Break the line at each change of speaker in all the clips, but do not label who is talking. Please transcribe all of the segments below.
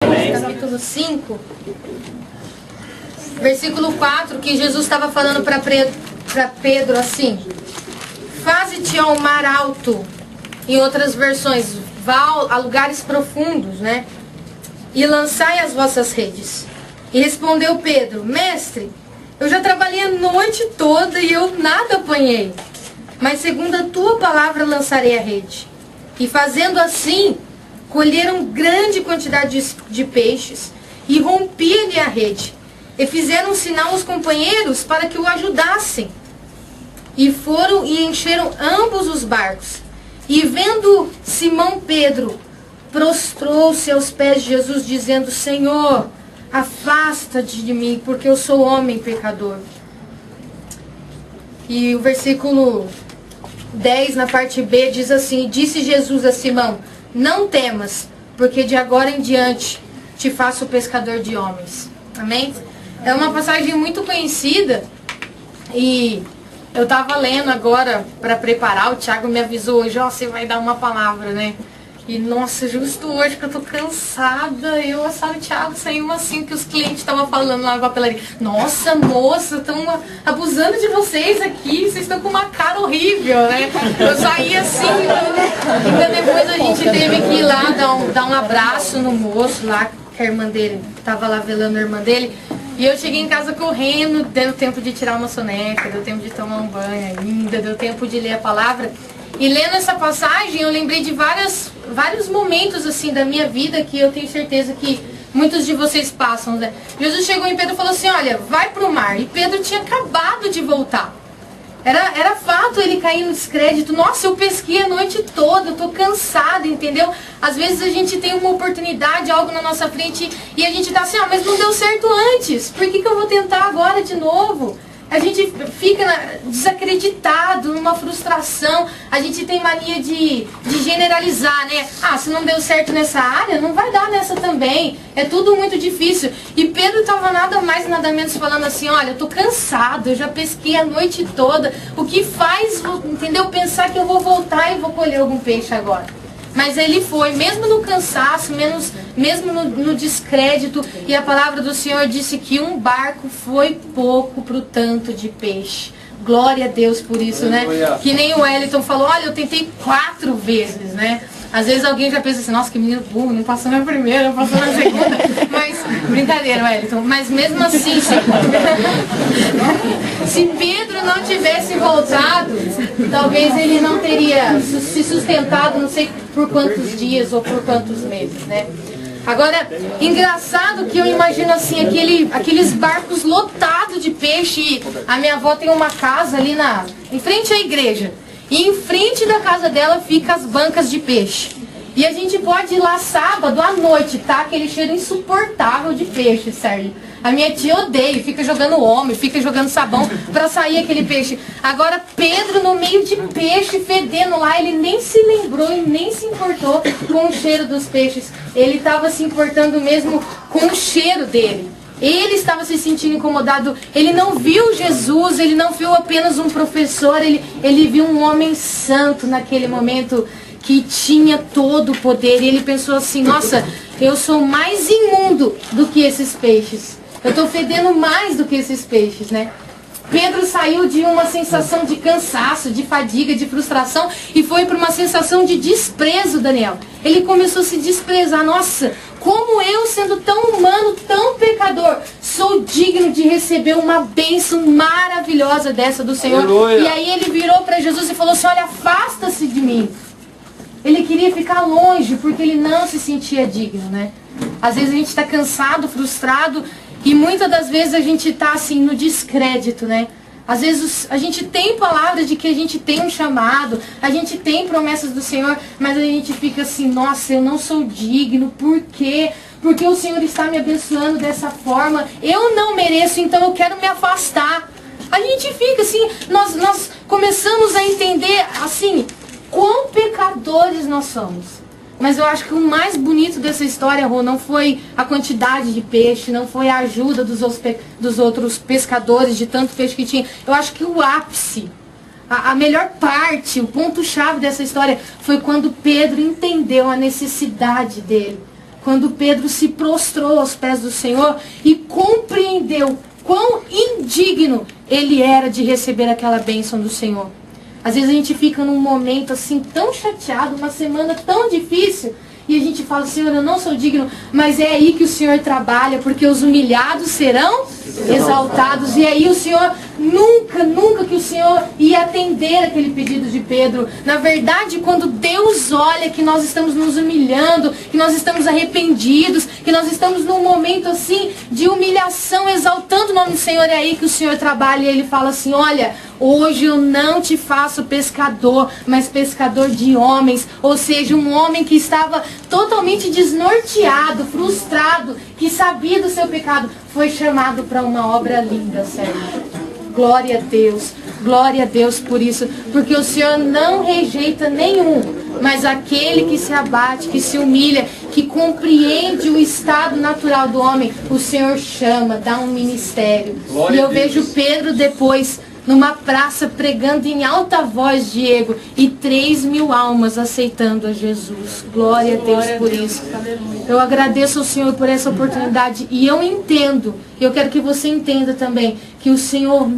Capítulo 5, versículo 4, que Jesus estava falando para Pedro assim: faze-te ao mar alto. Em outras versões, vá a lugares profundos, né? E lançai as vossas redes. E respondeu Pedro: mestre, eu já trabalhei a noite toda e eu nada apanhei. Mas segundo a tua palavra lançarei a rede. E fazendo assim, colheram grande quantidade de peixes, e rompia-lhe a rede. E fizeram um sinal aos companheiros para que o ajudassem. E foram e encheram ambos os barcos. E vendo Simão Pedro, prostrou-se aos pés de Jesus, dizendo: Senhor, afasta-te de mim, porque eu sou homem pecador. E o versículo 10, na parte B, diz assim: disse Jesus a Simão: não temas, porque de agora em diante te faço pescador de homens. Amém? É uma passagem muito conhecida. E eu estava lendo agora para preparar. O Thiago me avisou hoje: ó, você vai dar uma palavra, né? E nossa, justo hoje que eu tô cansada, eu e o Thiago saímos assim, que os clientes estavam falando lá na papelaria: nossa, moça, estão abusando de vocês aqui, vocês estão com uma cara horrível, né? Eu saí assim, ainda depois a gente teve que ir lá dar um abraço no moço lá, que a irmã dele tava lá velando a irmã dele. E eu cheguei em casa correndo, deu tempo de tirar uma soneca, deu tempo de tomar um banho ainda, deu tempo de ler a palavra. E lendo essa passagem, eu lembrei de vários momentos assim da minha vida que eu tenho certeza que muitos de vocês passam, né? Jesus chegou em Pedro e falou assim: olha, vai pro mar. E Pedro tinha acabado de voltar. Era fato ele cair no descrédito. Nossa, eu pesquei a noite toda, eu tô cansada, entendeu? Às vezes a gente tem uma oportunidade, algo na nossa frente, e a gente tá assim: mas não deu certo antes, por que eu vou tentar agora de novo? A gente fica desacreditado, numa frustração. A gente tem mania de generalizar, né? Ah, se não deu certo nessa área, não vai dar nessa também. É tudo muito difícil. E Pedro estava nada mais, nada menos falando assim: olha, eu tô cansado, eu já pesquei a noite toda. O que faz, entendeu? Pensar que eu vou voltar e vou colher algum peixe agora. Mas ele foi, mesmo no cansaço, mesmo no descrédito. E a palavra do Senhor disse que um barco foi pouco para o tanto de peixe. Glória a Deus por isso, né? Que nem o Wellington falou: olha, eu tentei 4 vezes, né? Às vezes alguém já pensa assim: nossa, que menino burro, não passou na primeira, não passou na segunda. Mas, brincadeira, Wellington. Mas mesmo assim, se Pedro não tivesse voltado, talvez ele não teria se sustentado, não sei por quantos dias ou por quantos meses, né? Agora, engraçado que eu imagino assim, aqueles barcos lotados de peixe. A minha avó tem uma casa ali em frente à igreja. E em frente da casa dela fica as bancas de peixe. E a gente pode ir lá sábado à noite, tá? Aquele cheiro insuportável de peixe, Sérgio. A minha tia odeia, fica jogando óleo, fica jogando sabão pra sair aquele peixe. Agora Pedro, no meio de peixe fedendo lá, ele nem se lembrou e nem se importou com o cheiro dos peixes. Ele estava se importando mesmo com o cheiro dele. Ele estava se sentindo incomodado. Ele não viu Jesus, ele não viu apenas um professor, ele viu um homem santo naquele momento que tinha todo o poder. E ele pensou assim: nossa, eu sou mais imundo do que esses peixes. Eu estou fedendo mais do que esses peixes, né? Pedro saiu de uma sensação de cansaço, de fadiga, de frustração e foi para uma sensação de desprezo, Daniel. Ele começou a se desprezar. Nossa, como eu, sendo tão humano, tão pecador, sou digno de receber uma bênção maravilhosa dessa do Senhor. Aleluia. E aí ele virou para Jesus e falou assim: olha, afasta-se de mim. Ele queria ficar longe porque ele não se sentia digno, né? Às vezes a gente está cansado, frustrado. E muitas das vezes a gente está assim no descrédito, né? Às vezes a gente tem palavras de que a gente tem um chamado, a gente tem promessas do Senhor, mas a gente fica assim: nossa, eu não sou digno, por quê? Porque o Senhor está me abençoando dessa forma, eu não mereço, então eu quero me afastar. A gente fica assim, nós começamos a entender assim, quão pecadores nós somos. Mas eu acho que o mais bonito dessa história, Rô, não foi a quantidade de peixe, não foi a ajuda dos outros pescadores, de tanto peixe que tinha. Eu acho que o ápice, a melhor parte, o ponto-chave dessa história foi quando Pedro entendeu a necessidade dele. quando Pedro se prostrou aos pés do Senhor e compreendeu quão indigno ele era de receber aquela bênção do Senhor. Às vezes a gente fica num momento assim tão chateado, uma semana tão difícil, e a gente fala, Senhor, eu não sou digno, mas é aí que o Senhor trabalha, porque os humilhados serão exaltados. E aí o Senhor, nunca que o Senhor ia atender aquele pedido de Pedro. Na verdade, quando Deus olha que nós estamos nos humilhando, que nós estamos arrependidos, que nós estamos num momento assim de humilhação, exaltando o nome do Senhor, é aí que o Senhor trabalha. E Ele fala assim, olha, hoje eu não te faço pescador, mas pescador de homens. Ou seja, um homem que estava totalmente desnorteado, frustrado, que sabia do seu pecado, foi chamado para uma obra linda, Sérgio. Glória a Deus por isso, porque o Senhor não rejeita nenhum, mas aquele que se abate, que se humilha, que compreende o estado natural do homem, o Senhor chama, dá um ministério. E eu vejo Pedro depois numa praça pregando em alta voz, Diego, e 3.000 almas aceitando a Jesus. Glória a Deus por isso. Eu agradeço ao Senhor por essa oportunidade e eu entendo, eu quero que você entenda também, que o Senhor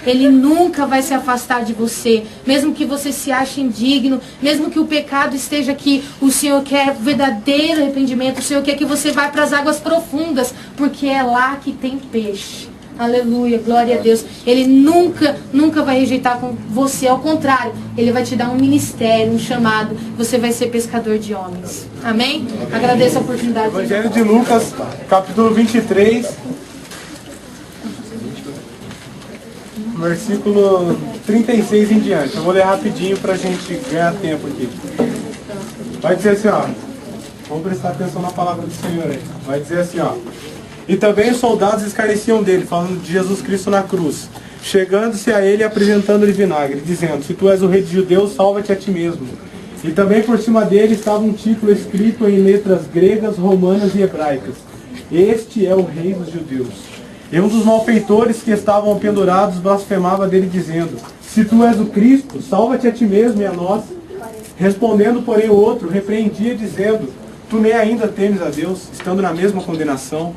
Ele nunca vai se afastar de você, mesmo que você se ache indigno, mesmo que o pecado esteja aqui, o Senhor quer verdadeiro arrependimento, o Senhor quer que você vá para as águas profundas, porque é lá que tem peixe. Aleluia, glória a Deus. Ele nunca vai rejeitar com você. Ao contrário, Ele vai te dar um ministério, um chamado. Você vai ser pescador de homens. Amém? Agradeço a oportunidade.
Evangelho de Lucas, capítulo 23, versículo 36 em diante. Eu vou ler rapidinho para a gente ganhar tempo aqui. Vai dizer assim, ó. Vamos prestar atenção na palavra do Senhor aí. Vai dizer assim, ó. E também os soldados escarneciam dele, falando de Jesus Cristo na cruz, chegando-se a ele e apresentando-lhe vinagre, dizendo, se tu és o rei dos judeus, salva-te a ti mesmo. E também por cima dele estava um título escrito em letras gregas, romanas e hebraicas. Este é o rei dos judeus. E um dos malfeitores que estavam pendurados blasfemava dele, dizendo, se tu és o Cristo, salva-te a ti mesmo e a nós. Respondendo, porém, o outro repreendia, dizendo, tu nem ainda temes a Deus, estando na mesma condenação.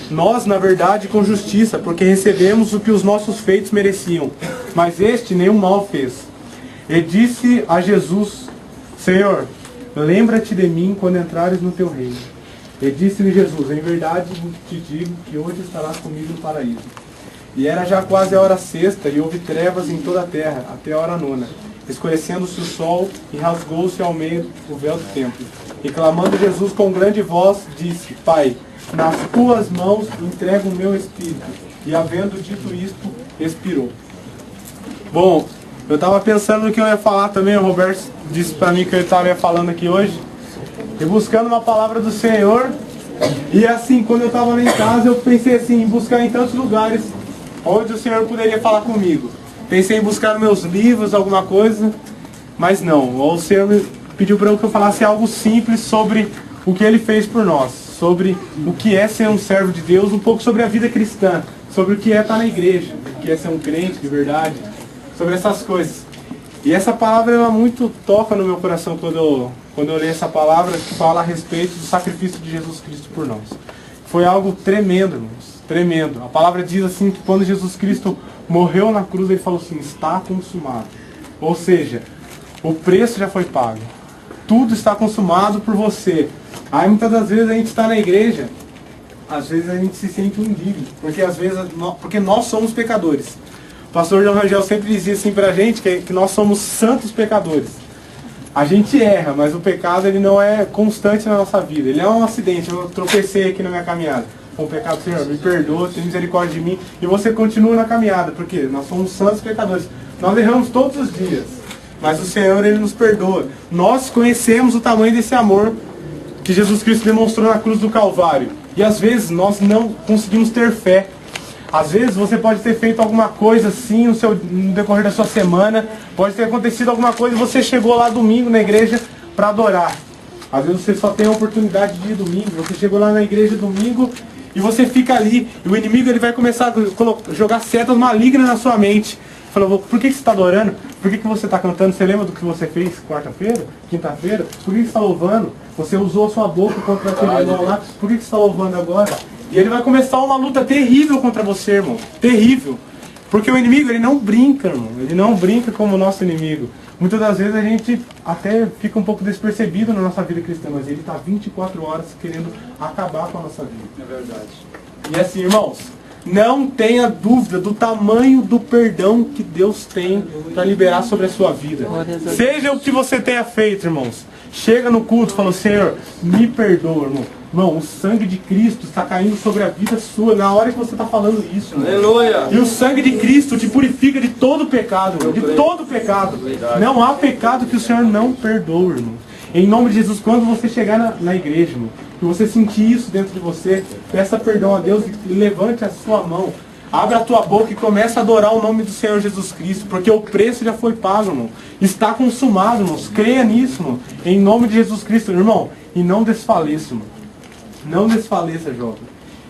Nós, na verdade, com justiça, porque recebemos o que os nossos feitos mereciam, mas este nenhum mal fez. E disse a Jesus, Senhor, lembra-te de mim quando entrares no teu reino. E disse-lhe Jesus, em verdade te digo que hoje estarás comigo no paraíso. E era já quase a hora sexta, e houve trevas em toda a terra, até a hora nona. Escurecendo-se o sol, e rasgou-se ao meio o véu do templo. E clamando Jesus com grande voz, disse, Pai, nas tuas mãos entrego o meu espírito. E havendo dito isto, expirou. Bom, eu estava pensando no que eu ia falar também, o Roberto disse para mim que ele estava falando aqui hoje. E buscando uma palavra do Senhor. E assim, quando eu estava lá em casa, eu pensei assim, em buscar em tantos lugares onde o Senhor poderia falar comigo. Pensei em buscar nos meus livros, alguma coisa, mas não. O Senhor me pediu para que eu falasse algo simples sobre o que Ele fez por nós. Sobre o que é ser um servo de Deus, um pouco sobre a vida cristã, sobre o que é estar na igreja, o que é ser um crente de verdade, sobre essas coisas. E essa palavra, ela muito toca no meu coração quando eu leio essa palavra, que fala a respeito do sacrifício de Jesus Cristo por nós. Foi algo tremendo, irmãos, tremendo. A palavra diz assim, que quando Jesus Cristo morreu na cruz, Ele falou assim, está consumado. Ou seja, o preço já foi pago. Tudo está consumado por você. Aí muitas das vezes a gente está na igreja, às vezes a gente se sente indigno, porque nós somos pecadores. O pastor João Rangel sempre dizia assim pra gente, que nós somos santos pecadores. A gente erra, mas o pecado ele não é constante na nossa vida. Ele é um acidente, eu tropecei aqui na minha caminhada. Com o pecado, Senhor, me perdoa, tenha misericórdia de mim. E você continua na caminhada, porque nós somos santos pecadores. Nós erramos todos os dias, mas o Senhor, Ele nos perdoa. Nós conhecemos o tamanho desse amor que Jesus Cristo demonstrou na cruz do Calvário. E às vezes nós não conseguimos ter fé. Às vezes você pode ter feito alguma coisa assim no decorrer da sua semana. Pode ter acontecido alguma coisa e você chegou lá domingo na igreja para adorar. Às vezes você só tem a oportunidade de ir domingo. Você chegou lá na igreja domingo e você fica ali. E o inimigo ele vai começar a jogar setas malignas na sua mente. Falou, por que você está adorando? Por que você está cantando? Você lembra do que você fez quarta-feira, quinta-feira? Por que você está louvando? Você usou a sua boca contra aquele irmão lá. Por que você está louvando agora? E ele vai começar uma luta terrível contra você, irmão. Terrível. Porque o inimigo, ele não brinca, irmão. Ele não brinca como o nosso inimigo. Muitas das vezes a gente até fica um pouco despercebido na nossa vida cristã, mas ele está 24 horas querendo acabar com a nossa vida.
É verdade.
E assim, irmãos, não tenha dúvida do tamanho do perdão que Deus tem para liberar sobre a sua vida. Seja o que você tenha feito, irmãos. Chega no culto e fala, Senhor, me perdoa, irmão. Irmão, o sangue de Cristo está caindo sobre a vida sua na hora que você está falando isso, irmão.
Aleluia.
E o sangue de Cristo te purifica de todo pecado, irmão. De todo pecado. Não há pecado que o Senhor não perdoa, irmão. Em nome de Jesus, quando você chegar na igreja, irmão, que você sentir isso dentro de você, peça perdão a Deus e levante a sua mão. Abra a tua boca e comece a adorar o nome do Senhor Jesus Cristo, porque o preço já foi pago, irmão. Está consumado, irmãos. Creia nisso, irmão. Em nome de Jesus Cristo, irmão. E não desfaleça, irmão. Não desfaleça, jovem.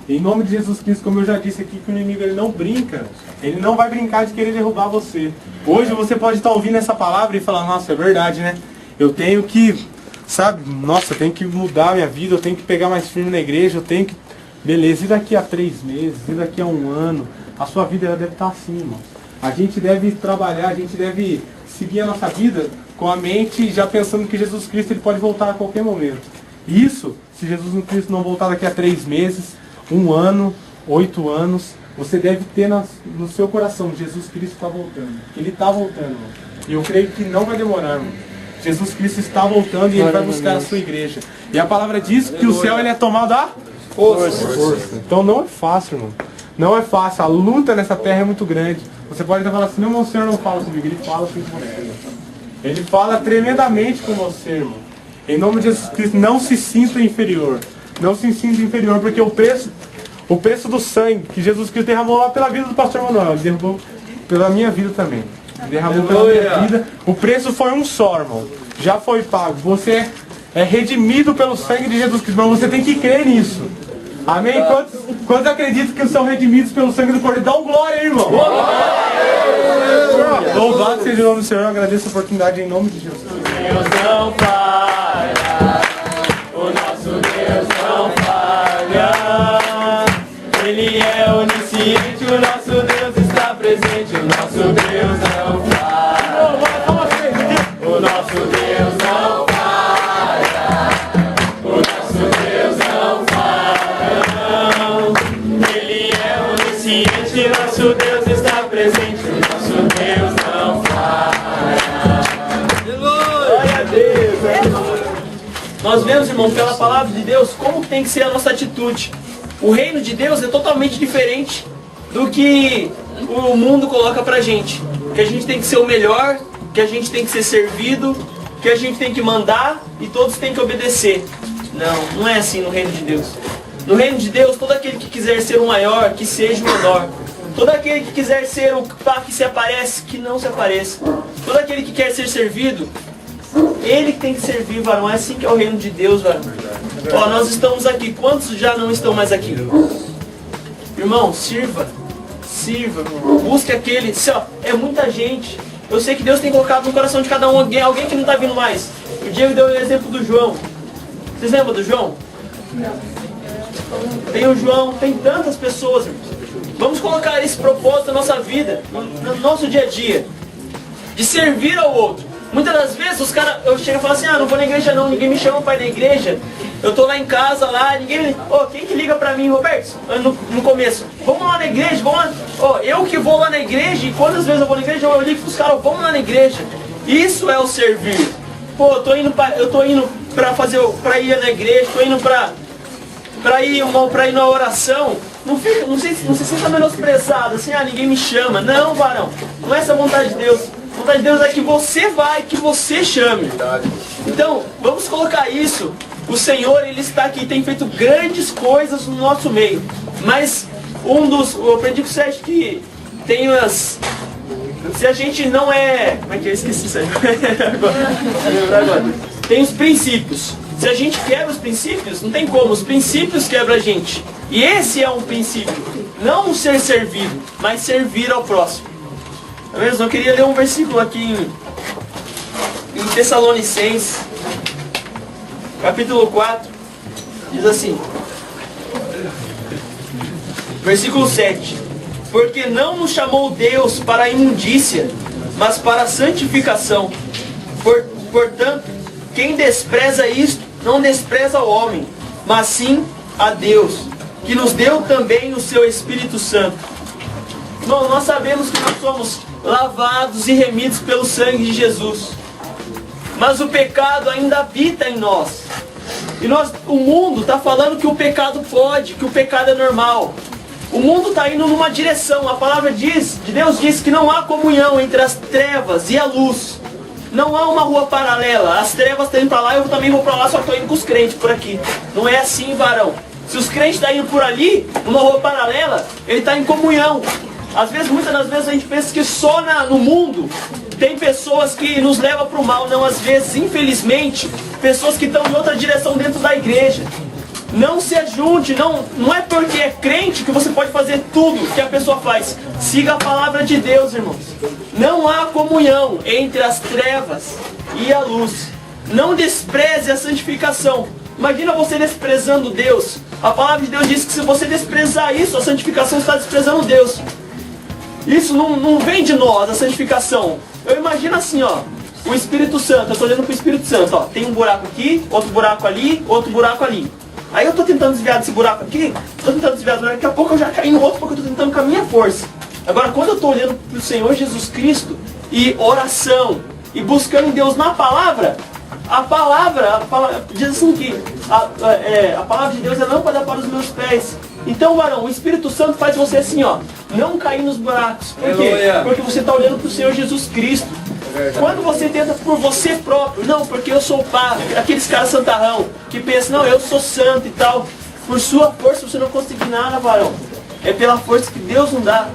Em nome de Jesus Cristo, como eu já disse aqui, que o inimigo ele não brinca. Ele não vai brincar de querer derrubar você. Hoje você pode estar ouvindo essa palavra e falar, nossa, é verdade, né? Eu tenho que, sabe, nossa, eu tenho que mudar a minha vida, eu tenho que pegar mais firme na igreja, eu tenho que... Beleza, e daqui a 3 meses, e daqui a 1 ano, a sua vida ela deve estar assim, irmão. A gente deve trabalhar, a gente deve seguir a nossa vida com a mente já pensando que Jesus Cristo ele pode voltar a qualquer momento. Isso, se Jesus Cristo não voltar daqui a 3 meses, 1 ano, 8 anos, você deve ter no seu coração, Jesus Cristo está voltando. Ele está voltando, irmão. E eu creio que não vai demorar, irmão. Jesus Cristo está voltando e ele vai buscar a sua igreja. E a palavra diz que o céu ele é tomado a força. Então não é fácil, irmão. Não é fácil. A luta nessa terra é muito grande. Você pode até falar assim, não, meu Senhor não fala comigo. Ele fala assim com você. Ele fala tremendamente com você, irmão. Em nome de Jesus Cristo, não se sinta inferior. Não se sinta inferior, porque o preço do sangue que Jesus Cristo derramou lá pela vida do pastor Manuel, ele derramou pela minha vida também. Ele derramou pela minha vida. O preço foi um só, irmão. Já foi pago. Você é redimido pelo sangue de Jesus Cristo, mas você tem que crer nisso. Amém? Quantos acreditam que são redimidos pelo sangue do Cordeiro? Dá um glória aí, irmão. Louvado seja o nome do Senhor. Eu agradeço a oportunidade em nome de Jesus.
Deus não falha, o nosso Deus não falha. Ele é onisciente, o nosso Deus está presente. O nosso Deus não falha, o nosso Deus não falha, o nosso Deus não falha. Ele é onisciente, nosso Deus está presente. O nosso Deus não falha. Glória a Deus. Nós vemos, irmão, pela palavra de Deus, como tem que ser a nossa atitude. O reino de Deus é totalmente diferente do que o mundo coloca pra gente. Que a gente tem que ser o melhor, que a gente tem que ser servido, que a gente tem que mandar e todos têm que obedecer. Não, não é assim no reino de Deus. No reino de Deus, todo aquele que quiser ser o maior, que seja o menor. Todo aquele que quiser ser o pá que se aparece, que não se apareça. Todo aquele que quer ser servido, ele que tem que servir, varão. É assim que é o reino de Deus, varão. Ó, nós estamos aqui. Quantos já não estão mais aqui? Irmão, sirva. Sirva, irmão. Busque aquele. Ó, é muita gente. Eu sei que Deus tem colocado no coração de cada um alguém que não está vindo mais. O Diego deu o exemplo do João. Vocês lembram do João? Tem o João, tem tantas pessoas, irmãos. Vamos colocar esse propósito na nossa vida, no nosso dia a dia, de servir ao outro. Muitas das vezes os caras, eu chego e falo assim, não vou na igreja não, ninguém me chama para ir na igreja. Eu tô lá em casa, lá, ninguém... quem que liga pra mim, Roberto? No começo, vamos lá na igreja, vamos lá... eu que vou lá na igreja, e quantas vezes eu vou na igreja, eu ligo pros caras, vamos lá na igreja. Isso é o servir. Eu tô indo pra ir na igreja, tô indo pra ir na oração. Não se sinta menosprezado, assim, ninguém me chama. Não, varão, não é essa a vontade de Deus. A vontade de Deus é que você vai, que você chame. Então, vamos colocar isso. O Senhor, Ele está aqui, tem feito grandes coisas no nosso meio. Mas eu aprendi com o Sérgio que tem umas... Se a gente não é... Como é que eu esqueci isso aí? Agora. Tem os princípios. Se a gente quebra os princípios, não tem como. Os princípios quebram a gente. E esse é um princípio. Não ser servido, mas servir ao próximo. Beleza? Eu queria ler um versículo aqui em Tessalonicenses, capítulo 4, diz assim, versículo 7. Porque não nos chamou Deus para a imundícia, mas para a santificação. Portanto, quem despreza isto, não despreza o homem, mas sim a Deus, que nos deu também o seu Espírito Santo. Irmão, nós sabemos que nós somos lavados e remidos pelo sangue de Jesus. Mas o pecado ainda habita em nós. E o mundo está falando que o pecado pode, que o pecado é normal. O mundo está indo numa direção. A palavra de Deus diz que não há comunhão entre as trevas e a luz. Não há uma rua paralela. As trevas estão indo para lá, eu também vou para lá, só estou indo com os crentes por aqui. Não é assim, varão. Se os crentes estão indo por ali, numa rua paralela, ele está em comunhão. Muitas das vezes a gente pensa que só no mundo tem pessoas que nos levam para o mal. Não, às vezes, infelizmente, pessoas que estão em outra direção dentro da igreja. Não se ajunte, não é porque é crente que você pode fazer tudo que a pessoa faz. Siga a palavra de Deus, irmãos. Não há comunhão entre as trevas e a luz. Não despreze a santificação. Imagina você desprezando Deus. A palavra de Deus diz que se você desprezar isso, a santificação está desprezando Deus. Isso não vem de nós, a santificação. Eu imagino assim, ó, o Espírito Santo. Eu estou olhando para o Espírito Santo, ó. Tem um buraco aqui, outro buraco ali, outro buraco ali. Aí eu estou tentando desviar desse buraco aqui, estou tentando desviar, daqui a pouco eu já caí no outro porque eu estou tentando com a minha força. Agora, quando eu estou olhando para o Senhor Jesus Cristo e oração e buscando em Deus na palavra, a palavra diz assim que a palavra de Deus é lâmpada para os meus pés. Então, varão, o Espírito Santo faz você assim, ó, não cair nos buracos. Por quê? Porque você está olhando para o Senhor Jesus Cristo. Quando você tenta por você próprio, não, porque eu sou padre, aqueles caras santarrão, que pensam, não, eu sou santo e tal, por sua força você não consegue nada, varão. É pela força que Deus não dá.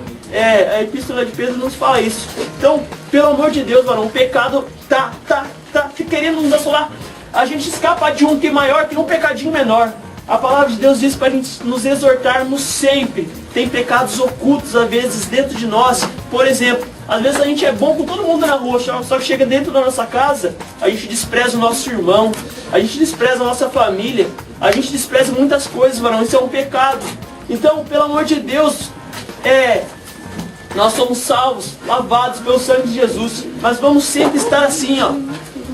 A epístola de Pedro nos fala isso. Então, pelo amor de Deus, varão, o pecado tá querendo nos assolar. A gente escapa de um que é maior que um pecadinho menor. A palavra de Deus diz para a gente nos exortarmos sempre. Tem pecados ocultos, às vezes, dentro de nós. Por exemplo, às vezes a gente é bom com todo mundo na rua, só que chega dentro da nossa casa, a gente despreza o nosso irmão, a gente despreza a nossa família, a gente despreza muitas coisas, varão. Isso é um pecado. Então, pelo amor de Deus, nós somos salvos, lavados pelo sangue de Jesus, mas vamos sempre estar assim, ó,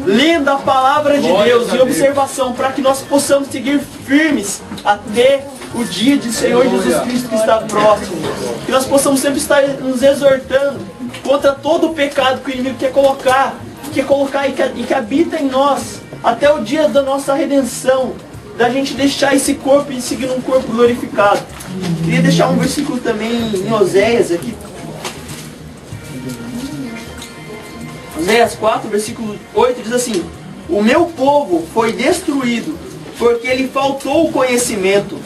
lendo a palavra de Deus em observação, para que nós possamos seguir firmes até o dia de Senhor Jesus Cristo que está próximo. Que nós possamos sempre estar nos exortando contra todo o pecado que o inimigo quer colocar e que habita em nós, até o dia da nossa redenção, da gente deixar esse corpo e seguir um corpo glorificado. Queria deixar um versículo também em Oséias aqui. Oséias 4, versículo 8, diz assim: o meu povo foi destruído, porque lhe faltou o conhecimento.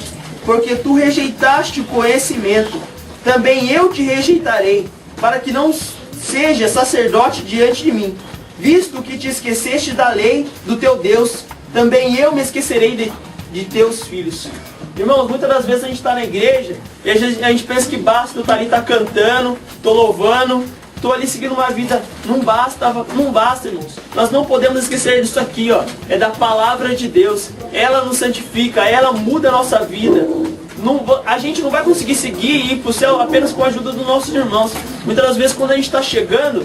Porque tu rejeitaste o conhecimento, também eu te rejeitarei, para que não seja sacerdote diante de mim. Visto que te esqueceste da lei do teu Deus, também eu me esquecerei de teus filhos. Irmãos, muitas das vezes a gente está na igreja e a gente pensa que basta eu estar ali, cantando, estou louvando, estou ali seguindo uma vida. Não basta, irmãos. Nós não podemos esquecer disso aqui, ó. É da palavra de Deus. Ela nos santifica, ela muda a nossa vida. A gente não vai conseguir seguir e ir para o céu apenas com a ajuda dos nossos irmãos. Muitas das vezes, quando a gente está chegando,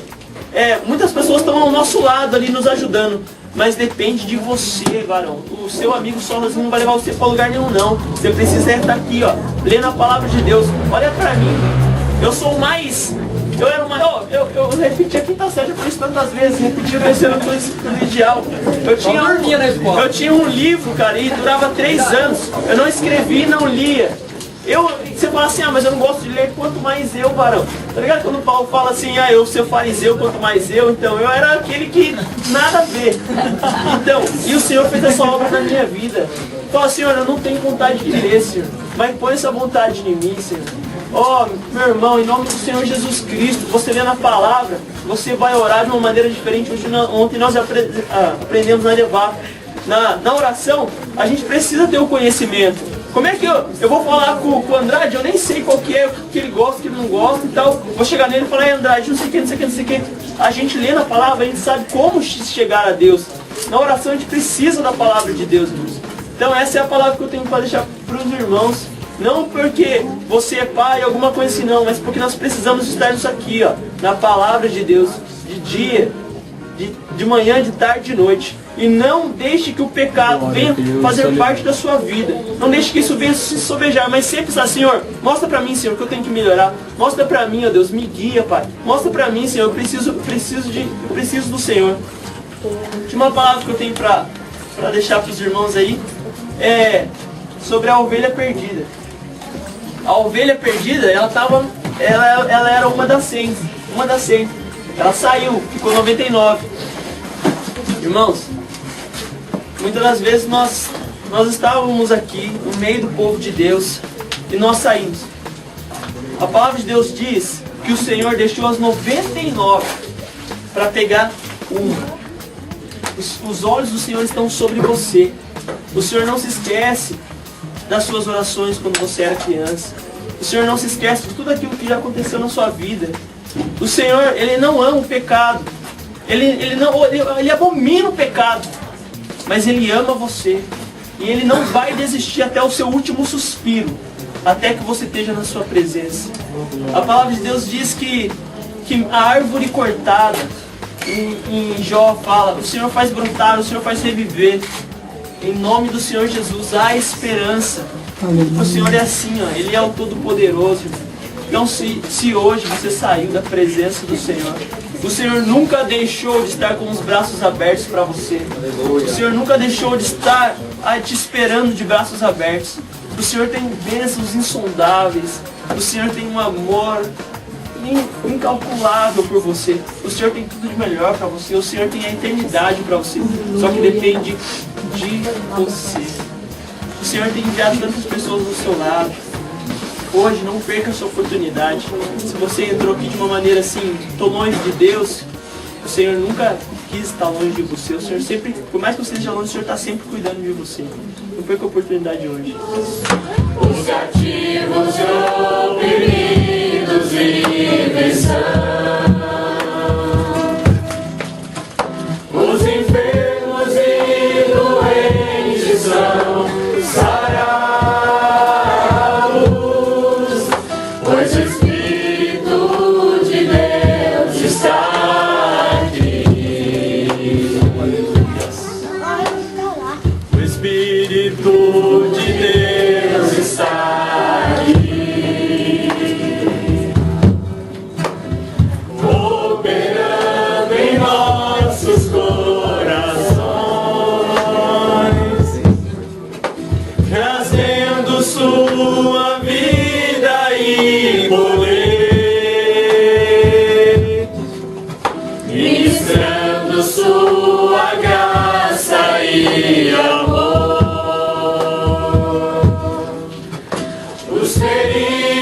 muitas pessoas estão ao nosso lado ali nos ajudando. Mas depende de você, varão. O seu amigo sozinho não vai levar você para lugar nenhum, não. Você precisa estar aqui, ó, lendo a palavra de Deus. Olha para mim. Eu sou o mais... Eu repeti a quinta série por isso tantas vezes, repeti o terceiro colegial. Eu tinha um livro, cara, e durava 3 anos. Eu não escrevi, não lia. Você fala assim, mas eu não gosto de ler, quanto mais eu, varão. Tá ligado? Quando Paulo fala assim, eu sou fariseu, quanto mais eu, então eu era aquele que nada a ver. Então, e o Senhor fez essa obra na minha vida. Fala, Senhor, eu não tenho vontade de ler, Senhor, mas põe essa vontade em mim, Senhor. Meu irmão, em nome do Senhor Jesus Cristo, você lê na palavra, você vai orar de uma maneira diferente. Ontem nós aprendemos na oração, a gente precisa ter o conhecimento. Como é que eu vou falar com o Andrade? Eu nem sei qual que é, o que ele gosta, o que ele não gosta e tal. Vou chegar nele e falar, Andrade, não sei o que, não sei o que, não sei o que. A gente lê na palavra, a gente sabe como chegar a Deus. Na oração a gente precisa da palavra de Deus, irmãos. Então essa é a palavra que eu tenho para deixar para os irmãos. Não porque você é pai, alguma coisa assim não, mas porque nós precisamos estar nisso aqui, ó, na palavra de Deus, de dia, de manhã, de tarde, de noite. E não deixe que o pecado venha fazer parte da sua vida. Não deixe que isso venha se sobejar, mas sempre está, Senhor, mostra para mim, Senhor, que eu tenho que melhorar. Mostra para mim, ó Deus, me guia, Pai. Mostra para mim, Senhor, eu preciso do Senhor. Última palavra que eu tenho para deixar para os irmãos aí é sobre a ovelha perdida. A ovelha perdida, ela era uma das 100. Ela saiu, ficou 99. Irmãos, muitas das vezes nós estávamos aqui no meio do povo de Deus e nós saímos. A palavra de Deus diz que o Senhor deixou as 99 para pegar uma. Os olhos do Senhor estão sobre você. O Senhor não se esquece das suas orações quando você era criança. O Senhor não se esquece de tudo aquilo que já aconteceu na sua vida. O Senhor, Ele não ama o pecado. Ele abomina o pecado. Mas Ele ama você. E Ele não vai desistir até o seu último suspiro. Até que você esteja na sua presença. A palavra de Deus diz que a árvore cortada, em Jó fala, o Senhor faz brotar, o Senhor faz reviver. Em nome do Senhor Jesus há esperança. O Senhor é assim, ó, Ele é o Todo-Poderoso. Então se hoje você saiu da presença do Senhor, o Senhor nunca deixou de estar com os braços abertos para você. O Senhor nunca deixou de estar te esperando de braços abertos. O Senhor tem bênçãos insondáveis. O Senhor tem um amor incalculável por você. O Senhor tem tudo de melhor para você. O Senhor tem a eternidade para você. Só que depende de você. O Senhor tem enviado tantas pessoas do seu lado. Hoje não perca essa oportunidade. Se você entrou aqui de uma maneira assim, estou longe de Deus, o Senhor nunca quis estar longe de você. O Senhor sempre, por mais que você esteja longe, o Senhor está sempre cuidando de você. Não perca a oportunidade hoje.
Os cativos e oprimidos livres são. Os enfermos e doentes são sarados, pois o Espírito de Deus está aqui.
O Espírito de Deus está aqui, operando em nossos corações, trazendo sua vida e poder,
Ministrando sua graça e amor. Os feridos